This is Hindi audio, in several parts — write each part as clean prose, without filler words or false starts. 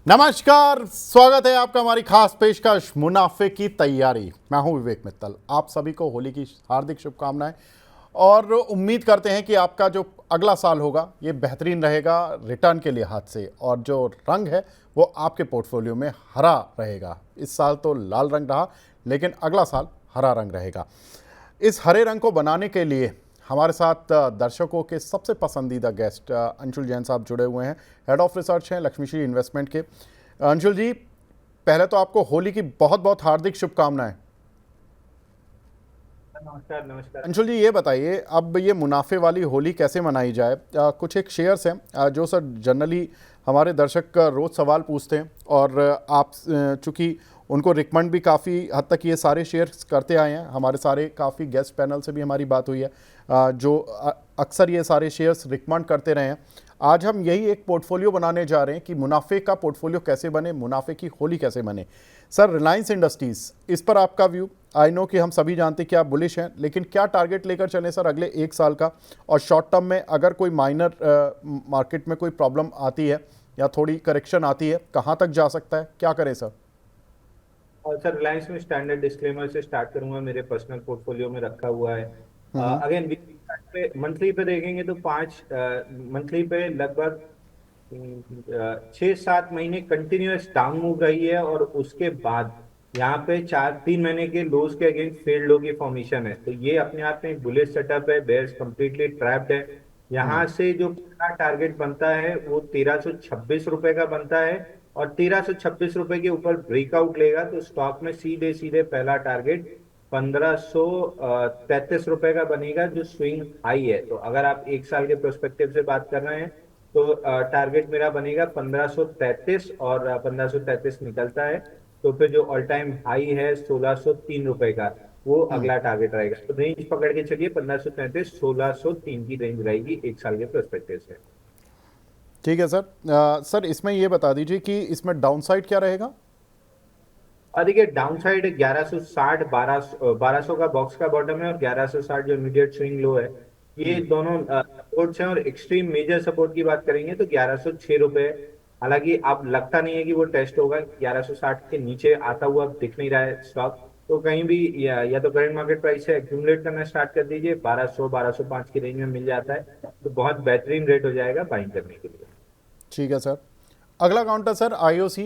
नमस्कार, स्वागत है आपका हमारी खास पेशकश मुनाफे की तैयारी। मैं हूं विवेक मित्तल। आप सभी को होली की हार्दिक शुभकामनाएं और उम्मीद करते हैं कि आपका जो अगला साल होगा ये बेहतरीन रहेगा रिटर्न के लिहाज से, और जो रंग है वो आपके पोर्टफोलियो में हरा रहेगा। इस साल तो लाल रंग रहा, लेकिन अगला साल हरा रंग रहेगा। इस हरे रंग को बनाने के लिए हमारे साथ दर्शकों के सबसे पसंदीदा गेस्ट अंशुल जैन साहब जुड़े हुए हैं। हेड ऑफ रिसर्च हैं लक्ष्मीश्री इन्वेस्टमेंट के। अंशुल जी, पहले तो आपको होली की बहुत बहुत हार्दिक शुभकामनाएं। नमस्कार नमस्कार। अंशुल जी, ये बताइए अब ये मुनाफे वाली होली कैसे मनाई जाए। कुछ एक शेयर्स हैं जो सर जनरली हमारे दर्शक रोज़ सवाल पूछते हैं, और आप चूँकि उनको रिकमेंड भी काफ़ी हद तक ये सारे शेयर्स करते आए हैं। हमारे सारे काफ़ी गेस्ट पैनल से भी हमारी बात हुई है जो अक्सर ये सारे शेयर्स रिकमेंड करते रहे हैं। आज हम यही एक पोर्टफोलियो बनाने जा रहे हैं कि मुनाफे का पोर्टफोलियो कैसे बने, मुनाफे की होली कैसे बने। सर, रिलायंस इंडस्ट्रीज़, इस पर आपका व्यू। आई नो कि हम सभी जानते हैं कि आप बुलिश हैं, लेकिन क्या टारगेट लेकर चलें सर अगले एक साल का, और शॉर्ट टर्म में अगर कोई माइनर मार्केट में कोई प्रॉब्लम आती है या थोड़ी करेक्शन आती है, कहाँ तक जा सकता है, क्या करें सर? और सर रिलायंस में स्टैंडर्ड डिस्क्लेमर से स्टार्ट करूंगा। मेरे पर्सनल पोर्टफोलियो में रखा हुआ है। अगेन वीकली पे मंथली पे देखेंगे तो पाँच मंथली पे लगभग 6-7 महीने कंटिन्यूअस डाउन मूव रही है, और उसके बाद यहाँ पे 4-3 महीने के लोज के अगेंस्ट फेल्ड लो की फॉर्मेशन है। तो ये अपने आप में एक बुलिश सेटअप है। बेयर्स कंप्लीटली ट्रैप्ड है। यहाँ से जो पहला टारगेट बनता है वो 1326 रुपए का बनता है, और 1326 रुपए के ऊपर ब्रेकआउट लेगा तो स्टॉक में सीधे सीधे पहला टारगेट 1533 रुपए का बनेगा, जो स्विंग हाई है। तो अगर आप एक साल के प्रोस्पेक्टिव से बात कर रहे हैं तो टारगेट मेरा बनेगा 1533, और 1533 निकलता है तो फिर जो ऑल टाइम हाई है 1603 रुपए का, वो अगला टारगेट रहेगा। तो रेंज पकड़ के चलिए, 1533 1603 की रेंज रहेगी एक साल के प्रोस्पेक्टिव से। ठीक है सर। सर, इसमें ये बता दीजिए कि इसमें डाउन साइड क्या रहेगा? और देखिए डाउन साइड 1160, 1200 का बॉक्स का बॉटम है, और 1160 जो इमीडिएट स्विंग लो है। ये दोनों सपोर्ट्स हैं, और एक्सट्रीम मेजर सपोर्ट की बात करेंगे तो 1106 रुपए। हालांकि अब लगता नहीं है कि वो टेस्ट होगा। 1160 के नीचे आता हुआ दिख नहीं रहा है स्टॉक। तो कहीं भी या तो करंट मार्केट प्राइस से एक्यूमुलेट करना स्टार्ट कर दीजिए। 1200 1205 की रेंज में मिल जाता है तो बहुत बेहतरीन रेट हो जाएगा बाइंग करने के लिए। ठीक है सर। अगला काउंटर सर आईओसी,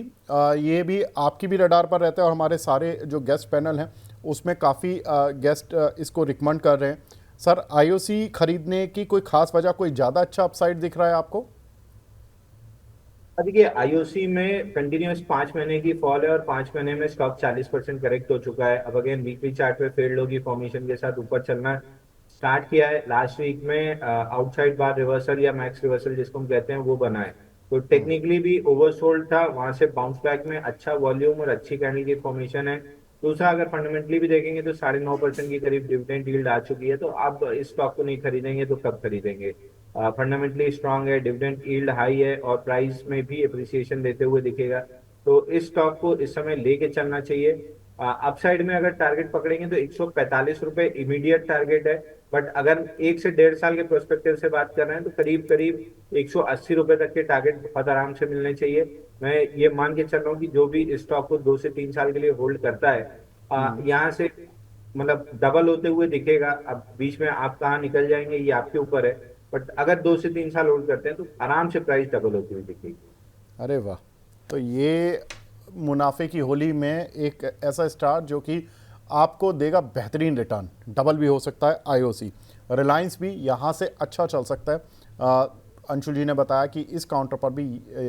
ये भी आपकी भी रडार पर रहता है, और हमारे सारे जो गेस्ट पैनल हैं उसमें काफ़ी गेस्ट इसको रिकमेंड कर रहे हैं। सर, आईओसी खरीदने की कोई खास वजह, कोई ज़्यादा अच्छा अपसाइड दिख रहा है आपको? देखिए आईओसी में कंटिन्यूअस 5 महीने की फॉल है, और 5 महीने में स्टॉक 40% करेक्ट हो चुका है। अब अगेन वीकली चार्ट पे फेल्ड होगी फॉर्मेशन के साथ ऊपर चलना स्टार्ट किया है। लास्ट वीक में आउटसाइड बार रिवर्सल या मैक्स रिवर्सल जिसको हम कहते हैं वो बना है। तो टेक्निकली भी ओवरसोल्ड था, वहां से बाउंस बैक में अच्छा वॉल्यूम और अच्छी कैंडल की फॉर्मेशन है। दूसरा, अगर फंडामेंटली भी देखेंगे तो 9.5% की करीब डिविडेंड यील्ड आ चुकी है। तो आप इस स्टॉक को नहीं खरीदेंगे तो कब खरीदेंगे? फंडामेंटली स्ट्रांग है, डिविडेंड यील्ड हाई है, और प्राइस में भी अप्रिसिएशन देते हुए दिखेगा। तो इस स्टॉक को इस समय लेके चलना चाहिए। अपसाइड में अगर टारगेट पकड़ेंगे तो 145 रुपए इमीडिएट टारगेट है। बट अगर 1 से 1.5 साल के प्रोस्पेक्टिव से बात कर रहे हैं तो करीब करीब 180 रुपए तक के टारगेट बहुत आराम से मिलने चाहिए। मैं ये मान के चल रहा हूँ कि जो भी इस स्टॉक को 2 से 3 साल के लिए होल्ड करता है, यहाँ से मतलब डबल होते हुए दिखेगा। अब बीच में आप कहाँ निकल जाएंगे ये आपके ऊपर है। बट अगर 2 से 3 साल होल्ड करते हैं तो आराम से प्राइस डबल होती हुई दिखेगी। अरे वाह! तो ये मुनाफे की होली में एक ऐसा स्टार जो कि आपको देगा बेहतरीन रिटर्न, डबल भी हो सकता है आईओसी। रिलायंस भी यहाँ से अच्छा चल सकता है। अंशुल जी ने बताया कि इस काउंटर पर भी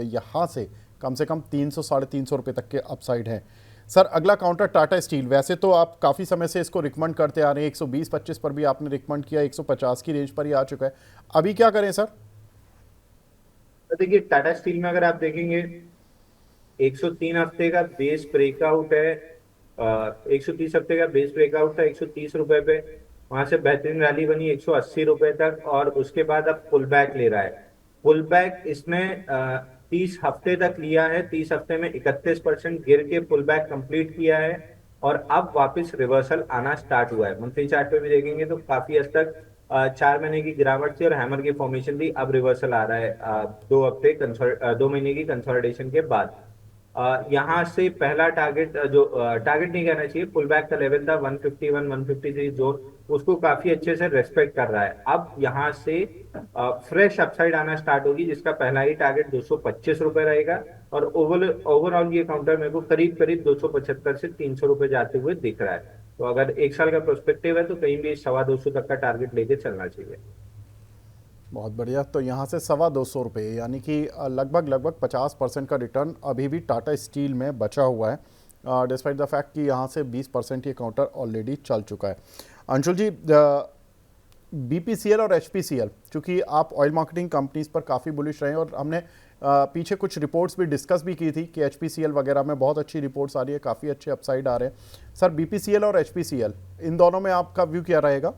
यहाँ से कम 300 साढ़े 300 रुपये तक के अपसाइड हैं। सर, अगला काउंटर टाटा स्टील। वैसे तो आप काफ़ी समय से इसको रिकमेंड करते आ रहे हैं, 120-25 पर भी आपने रिकमेंड किया, 150 की रेंज पर ही आ चुका है। अभी क्या करें सर? तो देखिए टाटा स्टील में अगर आप देखेंगे 103 हफ्ते का बेस ब्रेकआउट है। 130 हफ्ते का बेस ब्रेकआउट था 130 रुपए पे। वहां से बेहतरीन रैली बनी 180 रुपए तक, और उसके बाद अब पुल बैक ले रहा है। पुल बैक इसने 30 हफ्ते तक लिया है। 30 हफ्ते में 31% गिर के पुल बैक कंप्लीट किया है, और अब वापस रिवर्सल आना स्टार्ट हुआ है। मंथली चार्ट पे भी देखेंगे तो काफी हद तक 4 महीने की गिरावट थी और हैमर की फॉर्मेशन थी। अब रिवर्सल आ रहा है 2 महीने की कंसोलिडेशन के बाद। यहाँ से पहला टारगेट जो टारगेट नहीं कहना चाहिए, पुल बैक का लेवल था 151 153 जोन, उसको काफी अच्छे से रेस्पेक्ट कर रहा है। अब यहाँ से फ्रेश अपसाइड आना स्टार्ट होगी, जिसका पहला ही टारगेट 225 रुपए रहेगा। और ओवरऑल ये काउंटर मेरे को करीब करीब 275 से 300 रुपए जाते हुए दिख रहा है। तो अगर एक साल का प्रोस्पेक्टिव है तो कहीं भी 225 तक का टारगेट लेके चलना चाहिए। बहुत बढ़िया। तो यहाँ से 225 रुपये यानी कि लगभग लगभग 50% का रिटर्न अभी भी टाटा स्टील में बचा हुआ है, डिस्पाइट द फैक्ट कि यहाँ से 20% ये काउंटर ऑलरेडी चल चुका है। अंशुल जी, बीपीसीएल और एचपीसीएल, चूँकि आप ऑयल मार्केटिंग कंपनीज पर काफ़ी बुलिश रहे हैं और हमने पीछे कुछ रिपोर्ट्स भी डिस्कस भी की थी कि एचपीसीएल वगैरह में बहुत अच्छी रिपोर्ट्स आ रही है, काफ़ी अच्छे अपसाइड आ रहे हैं। सर, बीपीसीएल और एचपीसीएल, इन दोनों में आपका व्यू क्या रहेगा?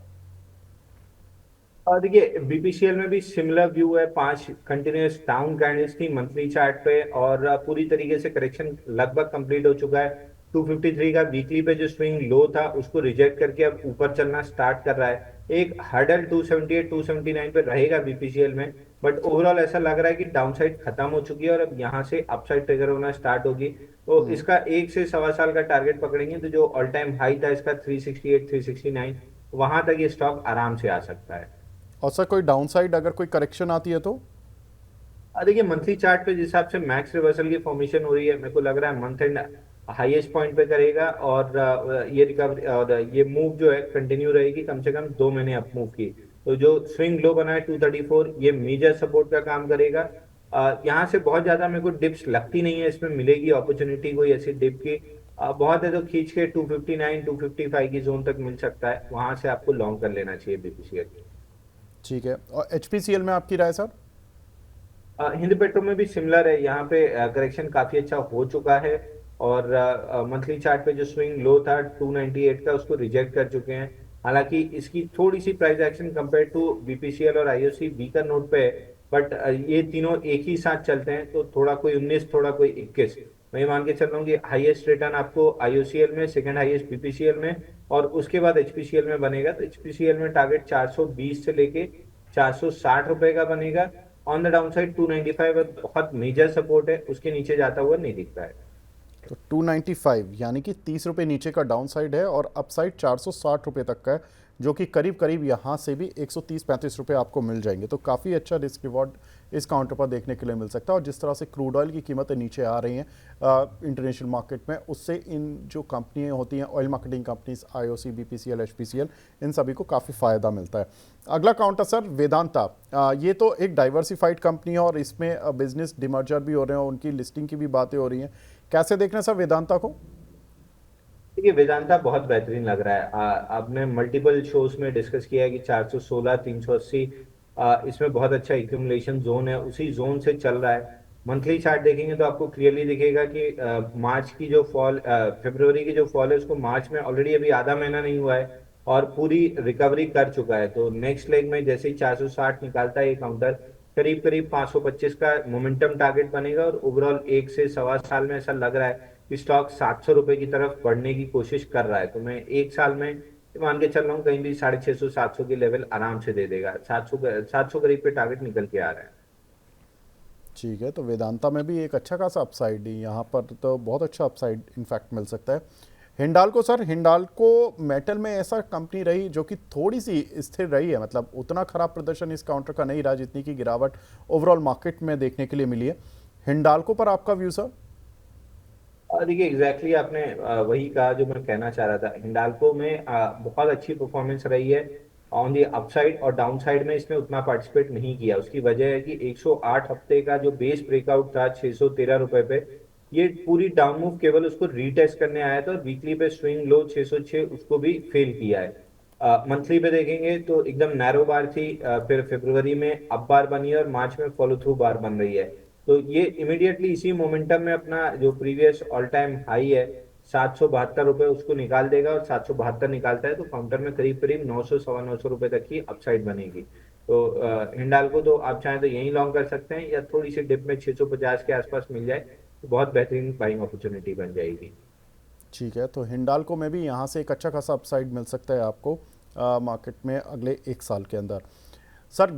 और देखिए बीपीसीएल में भी सिमिलर व्यू है, 5 कंटिन्यूस डाउन कैंडल्स थी मंथली चार्ट पे, और पूरी तरीके से करेक्शन लगभग कंप्लीट हो चुका है। 253 का वीकली पे जो स्विंग लो था उसको रिजेक्ट करके अब ऊपर चलना स्टार्ट कर रहा है। एक हर्डल 278 279 पे रहेगा बीपीसीएल में, बट ओवरऑल ऐसा लग रहा है कि डाउनसाइड खत्म हो चुकी है और अब यहाँ से अपसाइड ट्रिगर होना स्टार्ट होगी। तो इसका 1 से 1.25 साल का टारगेट पकड़ेंगे तो जो ऑल टाइम हाई था इसका 368 369, वहां तक ये स्टॉक आराम से आ सकता है। और सर, कोई डाउनसाइड अगर कोई करेक्शन आती है तो? देखिए मंथली चार्ट पे जिस हिसाब से मैक्स रिवर्सल की फॉर्मेशन हो रही है, मेरे को लग रहा है मंथ एंड हाईएस्ट पॉइंट पे करेगा, और ये रिकवरी और ये मूव जो है कंटिन्यू रहेगी कम से कम 2 महीने अप मूव की। तो जो स्विंग लो बना है 234, ये मेजर सपोर्ट का काम करेगा। यहाँ से बहुत ज्यादा मेरे को डिप्स लगती नहीं है, इसमें मिलेगी अपॉर्चुनिटी कोई ऐसी डिप की। बहुत है तो खींच के 259 255 की जोन तक मिल सकता है, वहां से आपको लॉन्ग कर लेना चाहिए बीपीसीएल। ठीक है। और एचपीसीएल में आपकी राय सर? हिंद पेट्रो में भी सिमिलर है, यहाँ पे करेक्शन काफी अच्छा हो चुका है, और मंथली चार्ट पे जो स्विंग लो था 298 का उसको रिजेक्ट कर चुके हैं। हालांकि इसकी थोड़ी सी price action compare to BPCL और आईओसी वीकर नोट पे है, बट ये तीनों एक ही साथ चलते हैं तो थोड़ा कोई 19 थोड़ा कोई 21, मैं मान के चल रहा हूँ कि हाईएस्ट रिटर्न आपको आईओसीएल में, सेकंड हाईएस्ट बीपीसीएल में, और उसके बाद एचपीसीएल में बनेगा। तो एचपीसीएल में टारगेट 420 से लेके 460 रुपए का बनेगा। ऑन द डाउन साइड 295 बहुत मेजर सपोर्ट है, उसके नीचे जाता हुआ नहीं दिखता है। तो 295 यानी कि 30 रुपये नीचे का डाउन साइड है और अपसाइड 460 रुपये तक का है, जो कि करीब करीब यहाँ से भी 130-35 रुपये आपको मिल जाएंगे। तो काफ़ी अच्छा रिस्क रिवॉर्ड इस काउंटर पर देखने के लिए मिल सकता है। और जिस तरह से क्रूड ऑयल की कीमतें नीचे आ रही हैं इंटरनेशनल मार्केट में, उससे इन जो कंपनियाँ होती हैं oil marketing companies, IOC, BPCL, HPCL, इन सभी को काफ़ी फ़ायदा मिलता है। अगला काउंटर सर, वेदांता। ये तो एक डाइवर्सिफाइड कंपनी है और इसमें बिजनेस डिमर्जर भी हो रहे हैं, उनकी लिस्टिंग की भी बातें हो रही हैं। कैसे देख रहे हैं सर वेदांता को? देखिए वेदांता बहुत बेहतरीन लग रहा है। आपने मल्टीपल शोज में डिस्कस किया है कि 416 380, इसमें बहुत अच्छा एक्यूमुलेशन जोन है, उसी जोन से चल रहा है। मंथली चार्ट देखेंगे तो आपको क्लियरली दिखेगा कि मार्च की जो फॉल, फरवरी की जो फॉल है उसको मार्च में ऑलरेडी अभी आधा महीना नहीं हुआ है और पूरी रिकवरी कर चुका है। तो नेक्स्ट लेग में जैसे ही 460 निकालता है ये काउंटर, करीब करीब 525 का मोमेंटम टारगेट बनेगा, और ओवरऑल 1 से 1.25 साल में ऐसा लग रहा है कि स्टॉक 700 रुपए की तरफ बढ़ने की कोशिश कर रहा है। तो मैं एक साल में मान के चल रहा हूँ कहीं भी 650 700 की लेवल आराम से दे देगा। 700 करीब पे टारगेट निकल के आ रहा है। ठीक है। तो वेदांता में भी एक अच्छा खासा अपसाइड है यहाँ पर, तो बहुत अच्छा अपसाइड इनफैक्ट मिल सकता है। हिंडाल्को सर, हिंडाल्को मेटल में ऐसा कंपनी रही जो कि थोड़ी सी स्थिर रही है, मतलब उतना खराब प्रदर्शन इस काउंटर का नहीं रहा जितनी की गिरावट ओवरऑल मार्केट में देखने के लिए मिली है। हिंडाल्को पर आपका व्यू सर? देखिए एग्जैक्टली आपने वही कहा जो मैं कहना चाह रहा था। हिंडाल्को में बहुत अच्छी परफॉर्मेंस रही है ऑन दी अपसाइड, और डाउन साइड में इसने उतना पार्टिसिपेट नहीं किया। उसकी वजह है कि 108 हफ्ते का जो बेस ब्रेकआउट था 613 रुपए पे, ये पूरी डाउन मूव केवल उसको रीटेस्ट करने आया था, और वीकली पे स्विंग लो 606 उसको भी फेल किया है। मंथली पे देखेंगे तो एकदम नैरो बार थी, फिर फरवरी में अप बार बनी है और मार्च में फॉलो थ्रू बार बन रही है। तो ये इमीडिएटली इसी मोमेंटम में अपना जो प्रीवियस ऑल टाइम हाई है 772 रुपए उसको निकाल देगा, और 772 निकालता है तो काउंटर में करीब करीब 900 950 रुपए तक की अपसाइड बनेगी। तो हिंडाल्को तो आप चाहें तो यही लॉन्ग कर सकते हैं, या थोड़ी सी डिप में 650 के आसपास मिल जाए तो बहुत बेहतरीन बाइंग अपॉर्चुनिटी बन जाएगी। ठीक है। तो हिंडाल्को में भी यहाँ से एक अच्छा खासा अपसाइड मिल सकता है आपको मार्केट में अगले एक साल के अंदर। सर,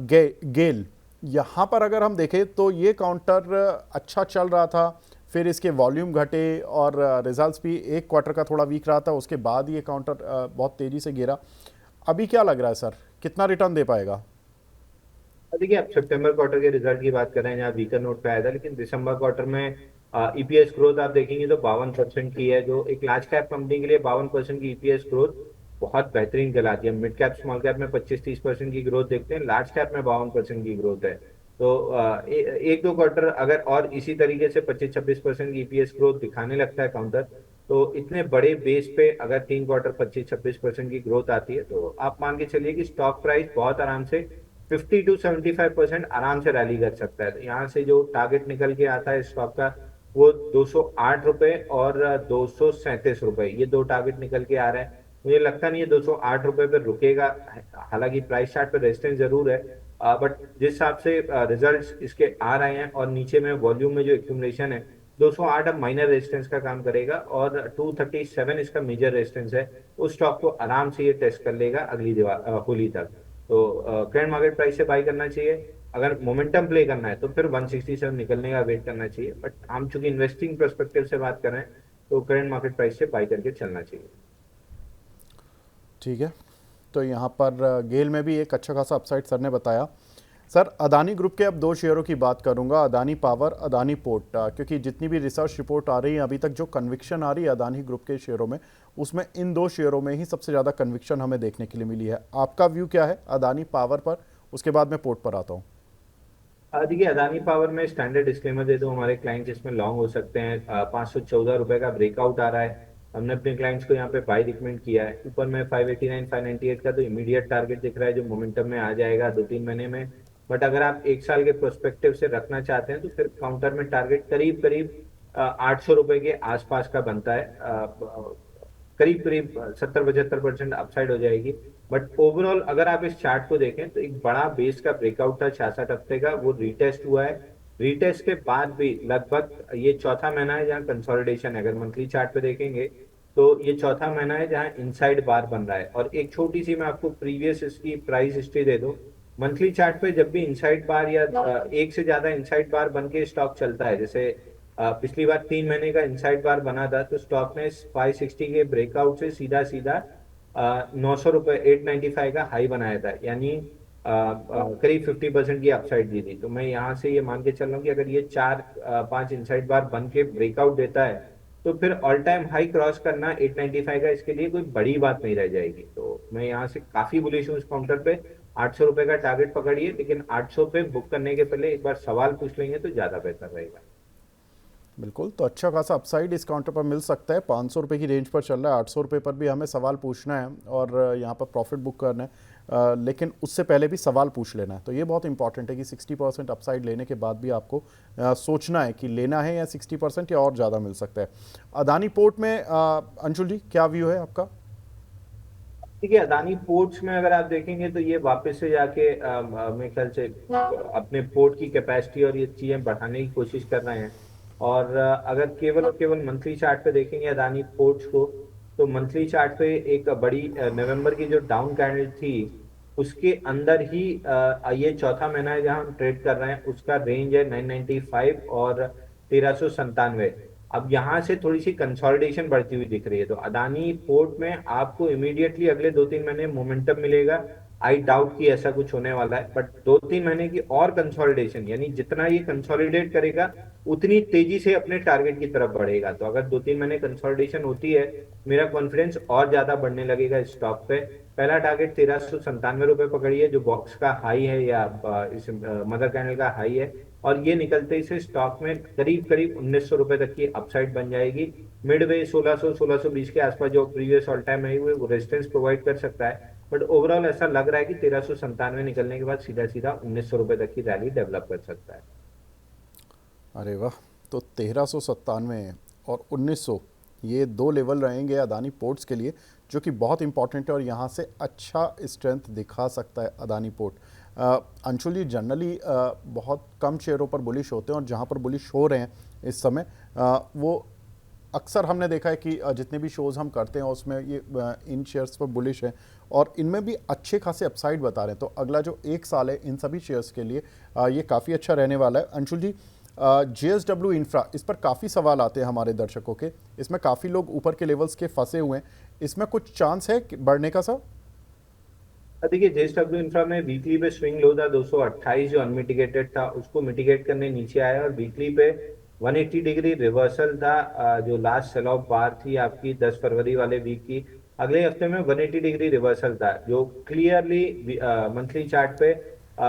गेल, यहाँ पर अगर हम देखें तो ये काउंटर अच्छा चल रहा था, फिर इसके वॉल्यूम घटे और रिजल्ट्स भी एक क्वार्टर का थोड़ा वीक रहा था, उसके बाद ये काउंटर बहुत तेज़ी से गिरा। अभी क्या लग रहा है सर, कितना रिटर्न दे पाएगा? देखिए, आप सितंबर क्वार्टर के रिजल्ट की बात कर रहे हैं जहाँ वीकर नोट पे आया था, लेकिन दिसंबर क्वार्टर में ईपीएस ग्रोथ आप देखेंगे तो 52% की है, जो एक लार्ज कैप कंपनी के लिए 52% की ईपीएस ग्रोथ बहुत बेहतरीन कहलाती है। मिड कैप स्मॉल कैप में 25-30% की ग्रोथ देखते हैं, लार्ज कैप में 52% की ग्रोथ है। तो एक दो क्वार्टर अगर और इसी तरीके से 25-26% की ईपीएस ग्रोथ दिखाने लगता है काउंटर, तो इतने बड़े बेस पे अगर 3 क्वार्टर 25-26% की ग्रोथ आती है, तो आप मान के चलिए कि स्टॉक प्राइस बहुत आराम से 50 to 75% आराम से रैली कर सकता है। तो यहाँ से जो टारगेट निकल के आता है स्टॉक का, वो 208 रुपए और 237 रुपए, ये दो टारगेट निकल के आ रहे हैं। मुझे लगता नहीं है 208 रुपए पर रुकेगा, हालांकि प्राइस चार्ट पर रेजिस्टेंस जरूर है, बट जिस हिसाब से रिजल्ट्स इसके आ रहे हैं और नीचे में वॉल्यूम में जो एक्यूमुलेशन है, 208 अब माइनर रेजिस्टेंस का काम करेगा और 237 इसका मेजर रेजिस्टेंस है। उस स्टॉक को आराम से ये टेस्ट कर लेगा अगली होली तक। तो करंट मार्केट प्राइस से बाई करना चाहिए। अगर मोमेंटम प्ले करना है तो फिर 167 निकलने का वेट करना चाहिए, बट हम चूंकि इन्वेस्टिंग पर्सपेक्टिव से बात कर रहे हैं, तो करंट मार्केट प्राइस से बाई करके चलना चाहिए। ठीक है, तो यहाँ पर गेल में भी एक अच्छा खासा अपसाइड सर ने बताया। सर, अदानी ग्रुप के अब दो शेयरों की बात करूंगा, अदानी पावर, अदानी पोर्ट, क्योंकि जितनी भी रिसर्च रिपोर्ट आ रही है अभी तक, जो कन्विक्शन आ रही है अदानी ग्रुप के शेयरों में, उसमें इन दो शेयरों में ही सबसे ज़्यादा कन्विक्शन हमें देखने के लिए मिली है। आपका व्यू क्या है अदानी पावर पर? उसके बाद मैं पोर्ट पर आता हूँ। देखिए, अदानी पावर में स्टैंडर्ड डिस्क्लेमर दे दो, हमारे क्लाइंट्स इसमें लॉन्ग हो सकते हैं। 514 रुपए का ब्रेकआउट आ रहा है, हमने अपने क्लाइंट्स को यहाँ पे बाई रिकमेंड किया है। ऊपर में 589 598 का तो इमीडिएट टारगेट दिख रहा है, जो मोमेंटम में आ जाएगा 2-3 महीने में। बट अगर आप एक साल के प्रोस्पेक्टिव से रखना चाहते हैं, तो फिर काउंटर में टारगेट करीब करीब 800 रुपए के आसपास का बनता है। करीब करीब 70-75% अपसाइड हो जाएगी। बट ओवरऑल अगर आप इस चार्ट को देखें, तो एक बड़ा बेस का ब्रेकआउट था 66 हफ्ते का, वो रीटेस्ट हुआ है। रीटेस्ट के बाद भी लगभग ये चौथा महीना है जहाँ कंसोलिडेशन है। अगर मंथली चार्ट पे देखेंगे, तो ये चौथा महीना है जहाँ इनसाइड बार बन रहा है। और एक छोटी सी मैं आपको प्रीवियस इसकी प्राइस हिस्ट्री दे दूं, मंथली चार्ट पे जब भी इनसाइड बार या एक से ज्यादा इनसाइड बार बन के स्टॉक चलता है, जैसे पिछली बार 3 महीने का इनसाइड बार बना था, तो स्टॉक ने 560 के ब्रेकआउट से सीधा सीधा 900 रुपए 895 का हाई बनाया था, यानी करीब 50% की अपसाइड दी थी। तो मैं यहाँ से ये मान के चल रहा हूँ कि अगर ये 4-5 इनसाइड बार बन के ब्रेकआउट देता है, तो फिर ऑल टाइम हाई क्रॉस करना 895 का इसके लिए कोई बड़ी बात नहीं रह जाएगी। तो मैं यहाँ से काफी बुलिश हूँ इस काउंटर पे। 800 रुपए का टारगेट पकड़िए, लेकिन 800 पे बुक करने के पहले एक बार सवाल पूछ लेंगे तो ज्यादा बेहतर रहेगा। बिल्कुल, तो अच्छा खासा अपसाइड इस काउंटर पर मिल सकता है। 500 रुपये की रेंज पर चल रहा है, 800 रुपये पर भी हमें सवाल पूछना है और यहाँ पर प्रॉफिट बुक करना है, लेकिन उससे पहले भी सवाल पूछ लेना है। तो ये बहुत इंपॉर्टेंट है कि 60% अपसाइड लेने के बाद भी आपको सोचना है कि लेना है या 60% या और ज़्यादा मिल सकता है। अदानी पोर्ट में अंशुल जी क्या व्यू है आपका? देखिए, अदानी पोर्ट्स में अगर आप देखेंगे, तो ये वापस से जाके मेरे ख्याल से अपने पोर्ट की कैपेसिटी और ये चीजें बढ़ाने की कोशिश कर रहे हैं। और अगर केवल और केवल मंथली चार्ट पे देखेंगे अदानी पोर्ट्स को, तो मंथली चार्ट पे एक बड़ी नवंबर की जो डाउन कैंडल थी, उसके अंदर ही ये चौथा महीना है जहां हम ट्रेड कर रहे हैं, उसका रेंज है 995 और 1397। अब यहाँ से थोड़ी सी कंसोलिडेशन बढ़ती हुई दिख रही है, तो अदानी पोर्ट में आपको इमीडिएटली अगले 2-3 महीने मोमेंटम मिलेगा। आई डाउट कि ऐसा कुछ होने वाला है, बट 2-3 महीने की और कंसोलिडेशन, यानी जितना ये कंसोलिडेट करेगा उतनी तेजी से अपने टारगेट की तरफ बढ़ेगा। तो अगर 2-3 महीने कंसोलिडेशन होती है, मेरा कॉन्फिडेंस और ज्यादा बढ़ने लगेगा इस स्टॉक पे। पहला टारगेट 1397 रुपए पकड़िए, जो बॉक्स का हाई है या इस मदर कैंडल का हाई है, और ये निकलते ही से स्टॉक में करीब करीब 1900 रुपए तक की अपसाइड बन जाएगी। मिडवे 1600-1620 के आसपास जो प्रीवियस ऑल टाइम है वो रेजिस्टेंस प्रोवाइड कर सकता है। बट ओवरऑल ऐसा लग रहा है कि 1397 निकलने के बाद सीधा सीधा 1900 रुपए तक की रैली डेवलप कर सकता है। अरे वाह, तो 1397 और 1900, ये दो लेवल रहेंगे अदानी पोर्ट्स के लिए, जो कि बहुत इंपॉर्टेंट है और यहाँ से अच्छा स्ट्रेंथ दिखा सकता है अदानी पोर्ट। अंशुल जी, जनरली बहुत कम शेयरों पर बुलिश होते हैं और जहाँ पर बुलिश हो रहे हैं इस समय, वो अक्सर हमने देखा है कि जितने भी शोज़ हम करते हैं उसमें ये इन शेयर्स पर बुलिश है और इनमें भी अच्छे खासे अपसाइड बता रहे हैं। तो अगला जो एक साल है इन सभी शेयर्स के लिए ये काफ़ी अच्छा रहने वाला है। अंशुल जी, JSW इंफ्रा, इस पर काफ़ी सवाल आते हैं हमारे दर्शकों के, इसमें काफ़ी लोग ऊपर के लेवल्स के फंसे हुए हैं, इसमें कुछ चांस है बढ़ने का सर? देखिए जेएसडब्ल्यू इंफ्रा में वीकली पे स्विंग लो था 228 जो अनमिटिगेटेड था, उसको मिटिगेट करने नीचे आया और वीकली पे 180 डिग्री रिवर्सल था। जो लास्ट सेल ऑफ बार थी आपकी 10 फरवरी वाले वीक की, अगले हफ्ते में 180 डिग्री रिवर्सल था जो क्लियरली मंथली चार्ट पे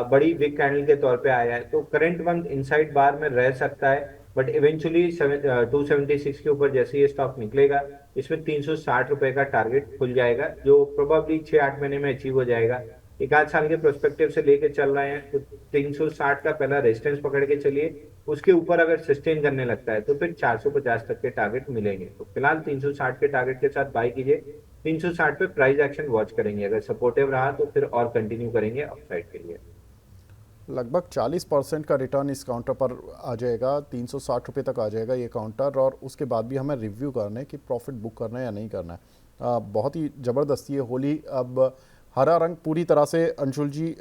बड़ी बिग कैंडल के तौर पे आया है। तो करंट मंथ इनसाइड बार में रह सकता है, बट इवेंचुअली 276 के ऊपर जैसे ये स्टॉक निकलेगा, इसमें 360 रुपए का टारगेट खुल जाएगा जो प्रोबेबली 6-8 महीने में अचीव हो जाएगा। एक आध साल के प्रोस्पेक्टिव से लेके चल रहे हैं तो 360 का पहला रेजिस्टेंस पकड़ के चलिए, उसके ऊपर अगर सस्टेन करने लगता है तो फिर 450 तक के टारगेट मिलेंगे। तो फिलहाल 360 के टारगेट के साथ बाय कीजिए। 360 पे प्राइस एक्शन वॉच करेंगे, अगर सपोर्टिव रहा तो फिर और कंटिन्यू करेंगे अपसाइड के लिए। लगभग 40% का रिटर्न इस काउंटर पर आ जाएगा, 360 रुपये तक आ जाएगा ये काउंटर, और उसके बाद भी हमें रिव्यू करना है कि प्रॉफिट बुक करना है या नहीं करना है। बहुत ही ज़बरदस्त ये होली अब हरा रंग पूरी तरह से अंशुल जी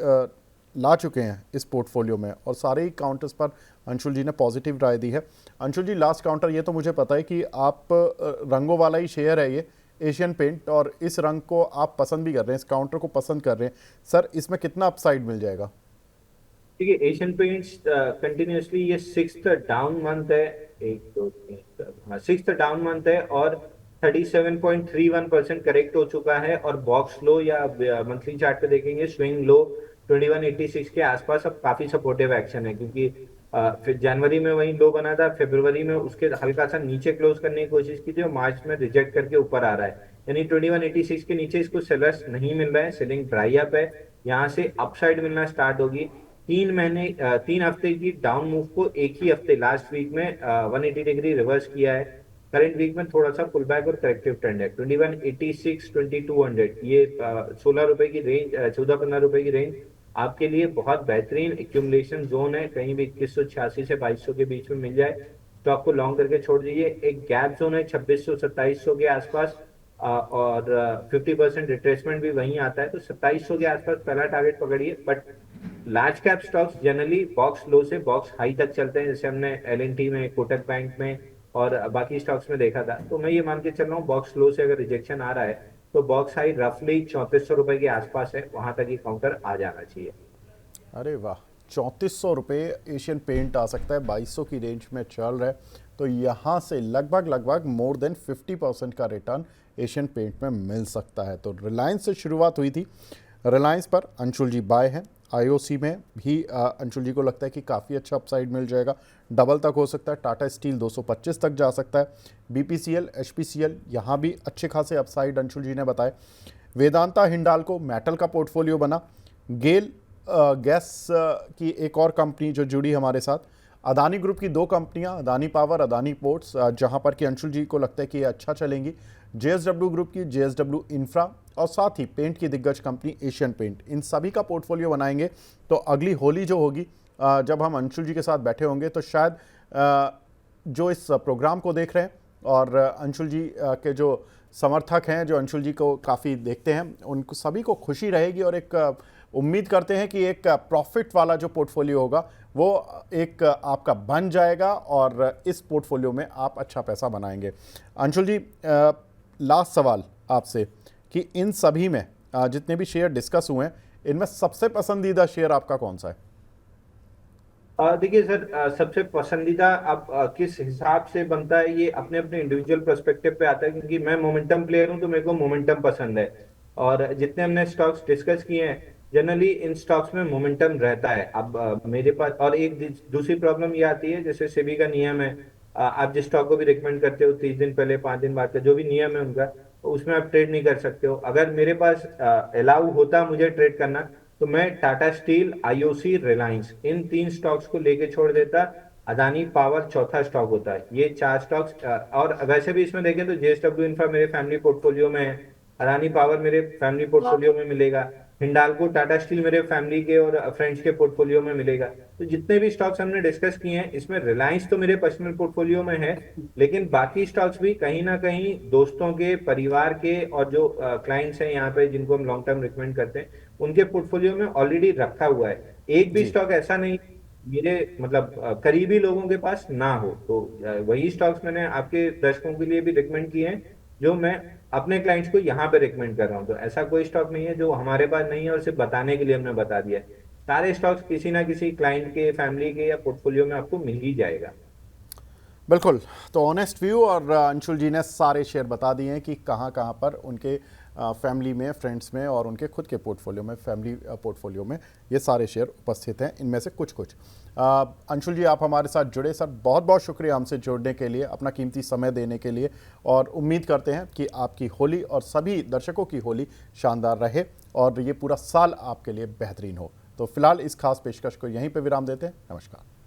ला चुके हैं इस पोर्टफोलियो में, और सारे ही काउंटर्स पर अंशुल जी ने पॉजिटिव राय दी है। अंशुल जी, लास्ट काउंटर ये तो मुझे पता है कि आप रंगों वाला ही शेयर है ये एशियन पेंट, और इस रंग को आप पसंद भी कर रहे हैं, इस काउंटर को पसंद कर रहे हैं सर, इसमें कितना अपसाइड मिल जाएगा? देखिए एशियन पेंट्स कंटिन्यूअसली ये सिक्स्थ डाउन मंथ है, एक दो तीन, हाँ सिक्स्थ डाउन मंथ है और 37.31% करेक्ट हो चुका है। और बॉक्स लो या मंथली चार्ट पे देखेंगे स्विंग लो 2186 के आसपास अब काफी सपोर्टिव एक्शन है, क्योंकि फिर जनवरी में वही लो बना था, फरवरी में उसके हल्का सा नीचे क्लोज करने की कोशिश की थी और मार्च में रिजेक्ट करके ऊपर आ रहा है। यानी 2186 के नीचे इसको सेलर्स नहीं मिल रहा है, सेलिंग ड्राई अप है, यहाँ से अपसाइड मिलना स्टार्ट होगी। 3 हफ्ते की डाउन मूव को एक ही हफ्ते लास्ट वीक में 180 डिग्री रिवर्स किया है। करंट वीक में थोड़ा सा पुल बैक और करेक्टिव ट्रेंड है। 2186 2200 ये 16 रुपए की रेंज, 14-15 रुपए की रेंज आपके लिए बहुत बेहतरीन एक्यूमुलेशन जोन है। कहीं भी 2186 से 2200 के बीच में मिल जाए तो आपको लॉन्ग करके छोड़ दीजिए। एक गैप जोन है 2600-2700 के आसपास, और 50% रिट्रेसमेंट भी वहीं आता है, तो 2700 के आसपास पहला टारगेट पकड़िए। But large cap stocks generally box low से बॉक्स हाई तक चलते हैं, जैसे हमने एल&टी में, कोटक बैंक में और बाकी स्टॉक्स में देखा था। तो मैं ये मान के चल रहा हूँ बॉक्स लो से अगर रिजेक्शन आ रहा है तो बॉक्स हाई रफली 3400 रुपए के आसपास है, वहां तक ये काउंटर आ जाना चाहिए। अरे वाह, 3400 रुपये एशियन पेंट आ सकता है, 2200 की रेंज में चल रहा है, तो यहाँ से लगभग लगभग मोर देन 50% का रिटर्न एशियन पेंट में मिल सकता है। तो रिलायंस से शुरुआत हुई थी, रिलायंस पर अंशुल जी बाय हैं। आईओसी में भी अंशुल जी को लगता है कि काफ़ी अच्छा अपसाइड मिल जाएगा, डबल तक हो सकता है। टाटा स्टील 225 तक जा सकता है। बीपीसीएल, एचपीसीएल, यहाँ भी अच्छे खासे अपसाइड अंशुल जी ने बताए। वेदांता हिंडाल्को मेटल का पोर्टफोलियो बना। गेल गैस की एक और कंपनी जो जुड़ी हमारे साथ। अदानी ग्रुप की 2 कंपनियां, अदानी पावर, अदानी पोर्ट्स, जहां पर कि अंशुल जी को लगता है कि ये अच्छा चलेंगी। जेएसडब्ल्यू ग्रुप की जेएसडब्ल्यू इंफ्रा, और साथ ही पेंट की दिग्गज कंपनी एशियन पेंट, इन सभी का पोर्टफोलियो बनाएंगे। तो अगली होली जो होगी, जब हम अंशुल जी के साथ बैठे होंगे, तो शायद जो इस प्रोग्राम को देख रहे हैं और अंशुल जी के जो समर्थक हैं, जो अंशुल जी को काफ़ी देखते हैं, उनको सभी को खुशी रहेगी, और एक उम्मीद करते हैं कि एक प्रॉफिट वाला जो पोर्टफोलियो होगा वो एक आपका बन जाएगा, और इस पोर्टफोलियो में आप अच्छा पैसा बनाएंगे। अंशुल जी, लास्ट सवाल आपसे कि इन सभी में जितने भी शेयर डिस्कस हुए हैं, इनमें सबसे पसंदीदा शेयर आपका कौन सा है? देखिए सर, सबसे पसंदीदा अब किस हिसाब से बनता है ये अपने अपने इंडिविजुअल पर्सपेक्टिव पे आता है, क्योंकि मैं मोमेंटम प्लेयर हूं तो मेरे को मोमेंटम पसंद है। और जितने हमने स्टॉक्स डिस्कस किए हैं जनरली इन स्टॉक्स में मोमेंटम रहता है। अब मेरे पास और एक दूसरी प्रॉब्लम ये आती है, जैसे सेबी का नियम है, आप जिस स्टॉक को भी रिकमेंड करते हो 30 दिन पहले 5 दिन बाद का जो भी नियम है उनका, तो उसमें आप ट्रेड नहीं कर सकते हो। अगर मेरे पास अलाउ होता मुझे ट्रेड करना तो मैं टाटा स्टील, आईओसी, रिलायंस इन 3 स्टॉक्स को लेके छोड़ देता, अदानी पावर चौथा स्टॉक होता है। ये 4 स्टॉक्स, और वैसे भी इसमें देखें तो जेएसडब्ल्यू इंफ्रा मेरे फैमिली पोर्टफोलियो में है, अदानी पावर मेरे फैमिली पोर्टफोलियो में मिलेगा, हिंडाल्को टाटा स्टील मेरे फैमिली के और फ्रेंड्स के पोर्टफोलियो में मिलेगा। तो जितने भी स्टॉक्स हमने डिस्कस किए हैं इसमें रिलायंस तो मेरे पर्सनल पोर्टफोलियो में है, लेकिन बाकी स्टॉक्स भी कहीं ना कहीं दोस्तों के, परिवार के और जो क्लाइंट्स हैं यहाँ पे जिनको हम लॉन्ग टर्म रिकमेंड करते हैं उनके पोर्टफोलियो में ऑलरेडी रखा हुआ है। एक भी जी। स्टॉक ऐसा नहीं मेरे मतलब करीबी लोगों के पास ना हो, तो वही स्टॉक्स मैंने आपके दर्शकों के लिए भी रिकमेंड किए हैं जो मैं अपने क्लाइंट्स को यहाँ पे रिकमेंड कर रहा हूँ। तो ऐसा कोई स्टॉक नहीं है जो हमारे पास नहीं है और सिर्फ बताने के लिए हमने बता दिया है। सारे स्टॉक्स किसी ना किसी क्लाइंट के, फैमिली के या पोर्टफोलियो में आपको मिल ही जाएगा। बिल्कुल। तो ऑनेस्ट व्यू और अंशुल जी ने सारे शेयर बता दिए हैं कि कहाँ कहाँ पर उनके फैमिली में, फ्रेंड्स में और उनके खुद के पोर्टफोलियो में, फैमिली पोर्टफोलियो में ये सारे शेयर उपस्थित हैं, इनमें से कुछ कुछ। अंशुल जी, आप हमारे साथ जुड़े, सर बहुत बहुत शुक्रिया हमसे जुड़ने के लिए, अपना कीमती समय देने के लिए, और उम्मीद करते हैं कि आपकी होली और सभी दर्शकों की होली शानदार रहे और ये पूरा साल आपके लिए बेहतरीन हो। तो फिलहाल इस खास पेशकश को यहीं पर विराम देते हैं। नमस्कार।